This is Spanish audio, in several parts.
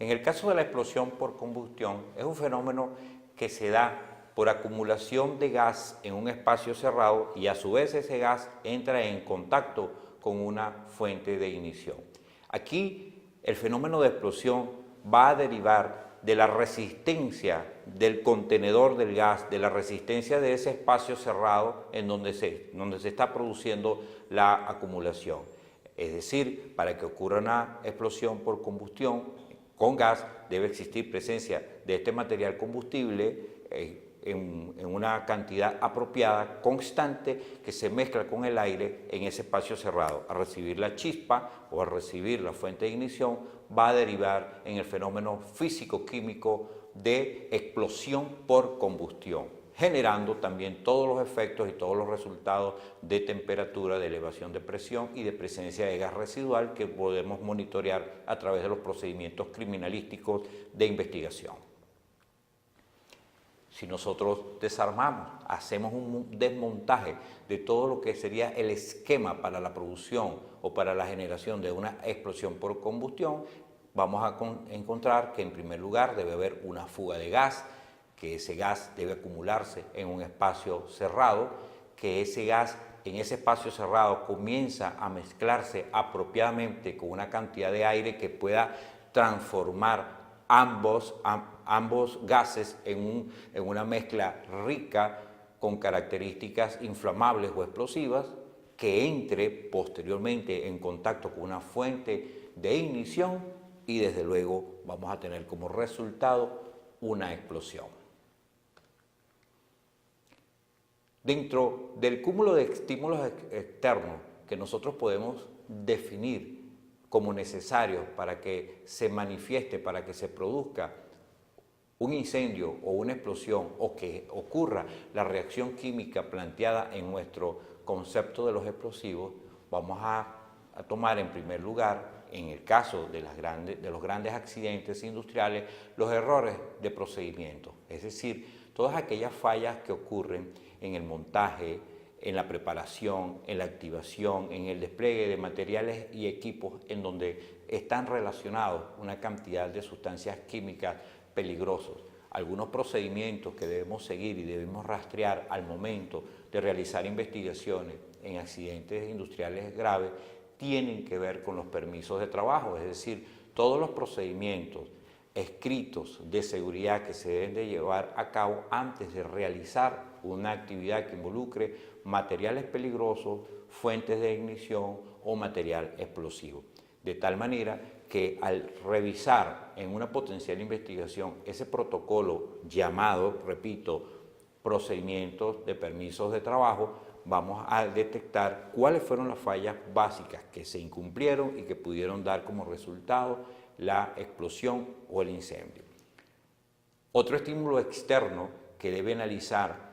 En el caso de la explosión por combustión, es un fenómeno que se da por acumulación de gas en un espacio cerrado y a su vez ese gas entra en contacto con una fuente de ignición. Aquí el fenómeno de explosión va a derivar de la resistencia del contenedor del gas, de la resistencia de ese espacio cerrado en donde se está produciendo la acumulación. Es decir, para que ocurra una explosión por combustión con gas, debe existir presencia de este material combustible en una cantidad apropiada, constante, que se mezcla con el aire en ese espacio cerrado. Al recibir la chispa o al recibir la fuente de ignición, va a derivar en el fenómeno físico-químico de explosión por combustión, generando también todos los efectos y todos los resultados de temperatura, de elevación de presión y de presencia de gas residual que podemos monitorear a través de los procedimientos criminalísticos de investigación. Si nosotros desarmamos, hacemos un desmontaje de todo lo que sería el esquema para la producción o para la generación de una explosión por combustión, vamos a encontrar que en primer lugar debe haber una fuga de gas, que ese gas debe acumularse en un espacio cerrado, que ese gas en ese espacio cerrado comienza a mezclarse apropiadamente con una cantidad de aire que pueda transformar ambos gases en una mezcla rica con características inflamables o explosivas, que entre posteriormente en contacto con una fuente de ignición y desde luego vamos a tener como resultado una explosión. Dentro del cúmulo de estímulos externos que nosotros podemos definir como necesarios para que se manifieste, para que se produzca un incendio o una explosión o que ocurra la reacción química planteada en nuestro concepto de los explosivos, vamos a tomar en primer lugar, en el caso de los grandes accidentes industriales, los errores de procedimiento, es decir, todas aquellas fallas que ocurren en el montaje, en la preparación, en la activación, en el despliegue de materiales y equipos en donde están relacionados una cantidad de sustancias químicas peligrosas. Algunos procedimientos que debemos seguir y debemos rastrear al momento de realizar investigaciones en accidentes industriales graves tienen que ver con los permisos de trabajo, es decir, todos los procedimientos escritos de seguridad que se deben de llevar a cabo antes de realizar una actividad que involucre materiales peligrosos, fuentes de ignición o material explosivo. De tal manera que al revisar en una potencial investigación ese protocolo llamado, repito, procedimientos de permisos de trabajo, vamos a detectar cuáles fueron las fallas básicas que se incumplieron y que pudieron dar como resultado la explosión o el incendio. Otro estímulo externo que debe analizar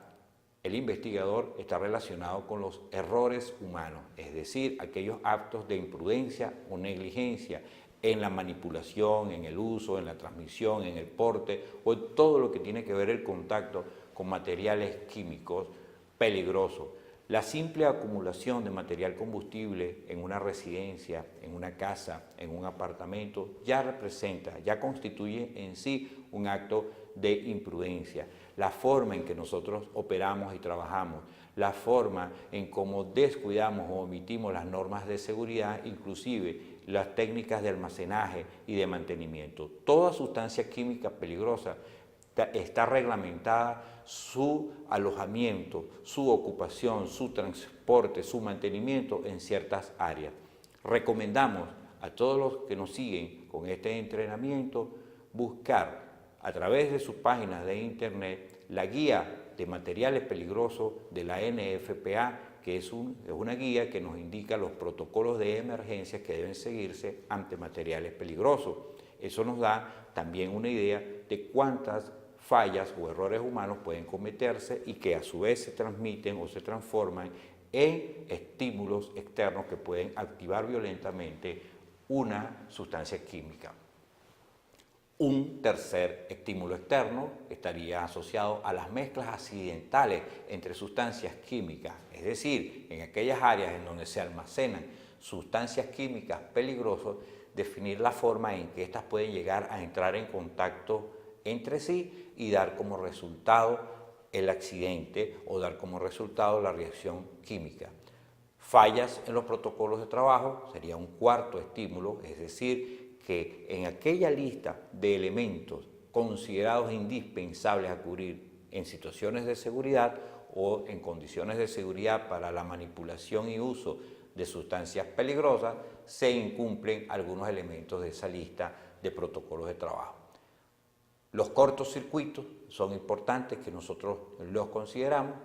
el investigador está relacionado con los errores humanos, es decir, aquellos actos de imprudencia o negligencia en la manipulación, en el uso, en la transmisión, en el porte o en todo lo que tiene que ver el contacto con materiales químicos peligrosos. La simple acumulación de material combustible en una residencia, en una casa, en un apartamento, ya representa, ya constituye en sí un acto de imprudencia. La forma en que nosotros operamos y trabajamos, la forma en cómo descuidamos o omitimos las normas de seguridad, inclusive las técnicas de almacenaje y de mantenimiento. Toda sustancia química peligrosa está reglamentada su alojamiento, su ocupación, su transporte, su mantenimiento en ciertas áreas. Recomendamos a todos los que nos siguen con este entrenamiento buscar a través de sus páginas de internet la guía de materiales peligrosos de la NFPA, que es una guía que nos indica los protocolos de emergencia que deben seguirse ante materiales peligrosos. Eso nos da también una idea de cuántas fallas o errores humanos pueden cometerse y que a su vez se transmiten o se transforman en estímulos externos que pueden activar violentamente una sustancia química. Un tercer estímulo externo estaría asociado a las mezclas accidentales entre sustancias químicas, es decir, en aquellas áreas en donde se almacenan sustancias químicas peligrosas, definir la forma en que éstas pueden llegar a entrar en contacto entre sí y dar como resultado el accidente o dar como resultado la reacción química. Fallas en los protocolos de trabajo sería un cuarto estímulo, es decir, que en aquella lista de elementos considerados indispensables a cubrir en situaciones de seguridad o en condiciones de seguridad para la manipulación y uso de sustancias peligrosas, se incumplen algunos elementos de esa lista de protocolos de trabajo. Los cortocircuitos son importantes que nosotros los consideramos.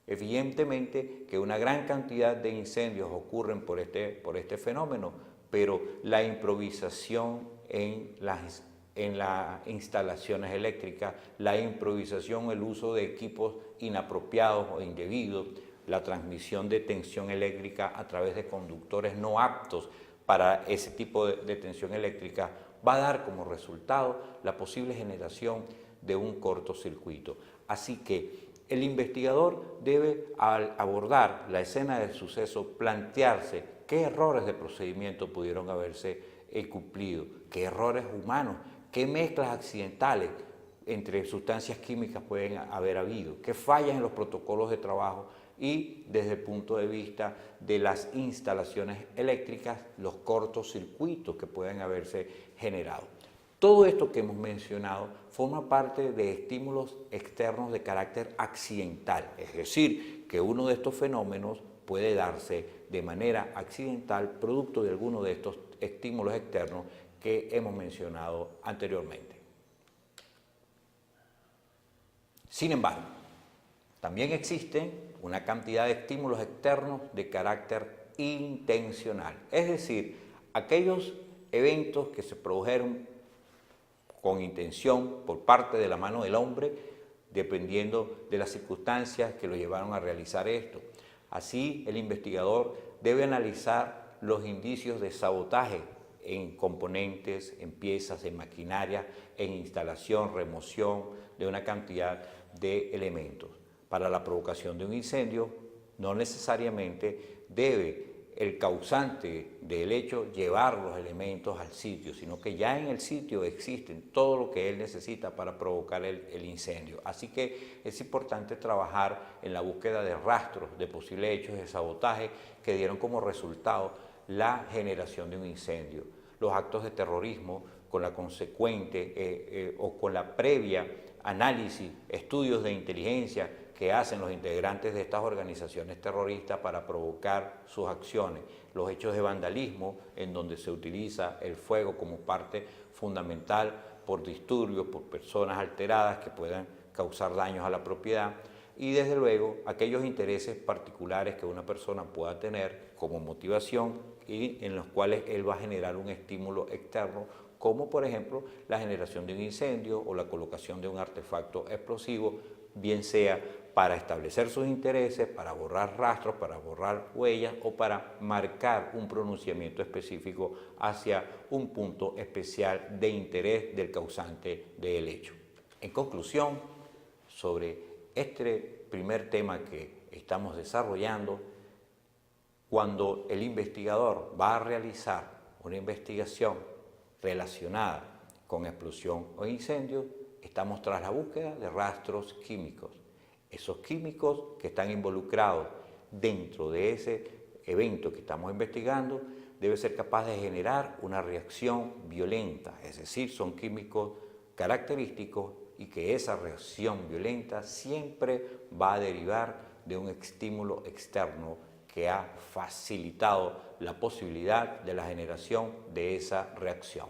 Evidentemente que una gran cantidad de incendios ocurren por este fenómeno, pero la improvisación en las instalaciones eléctricas, la improvisación, el uso de equipos inapropiados o indebidos, la transmisión de tensión eléctrica a través de conductores no aptos para ese tipo de tensión eléctrica, va a dar como resultado la posible generación de un cortocircuito. Así que el investigador debe, al abordar la escena del suceso, plantearse qué errores de procedimiento pudieron haberse cumplido, qué errores humanos, qué mezclas accidentales entre sustancias químicas pueden haber habido, qué fallas en los protocolos de trabajo y desde el punto de vista de las instalaciones eléctricas, los cortocircuitos que pueden haberse generado. Todo esto que hemos mencionado forma parte de estímulos externos de carácter accidental, es decir, que uno de estos fenómenos puede darse de manera accidental producto de alguno de estos estímulos externos que hemos mencionado anteriormente. Sin embargo, también existen una cantidad de estímulos externos de carácter intencional, es decir, aquellos eventos que se produjeron con intención por parte de la mano del hombre, dependiendo de las circunstancias que lo llevaron a realizar esto. Así, el investigador debe analizar los indicios de sabotaje en componentes, en piezas, en maquinaria, en instalación, remoción de una cantidad de elementos. Para la provocación de un incendio, no necesariamente debe el causante del hecho llevar los elementos al sitio, sino que ya en el sitio existen todo lo que él necesita para provocar el incendio. Así que es importante trabajar en la búsqueda de rastros de posibles hechos de sabotaje que dieron como resultado la generación de un incendio. Los actos de terrorismo con la consecuente o con la previa análisis, estudios de inteligencia que hacen los integrantes de estas organizaciones terroristas para provocar sus acciones, los hechos de vandalismo en donde se utiliza el fuego como parte fundamental por disturbios, por personas alteradas que puedan causar daños a la propiedad y desde luego aquellos intereses particulares que una persona pueda tener como motivación y en los cuales él va a generar un estímulo externo como por ejemplo la generación de un incendio o la colocación de un artefacto explosivo, bien sea para establecer sus intereses, para borrar rastros, para borrar huellas o para marcar un pronunciamiento específico hacia un punto especial de interés del causante del hecho. En conclusión, sobre este primer tema que estamos desarrollando, cuando el investigador va a realizar una investigación relacionada con explosión o incendio, estamos tras la búsqueda de rastros químicos. Esos químicos que están involucrados dentro de ese evento que estamos investigando debe ser capaz de generar una reacción violenta, es decir, son químicos característicos y que esa reacción violenta siempre va a derivar de un estímulo externo que ha facilitado la posibilidad de la generación de esa reacción.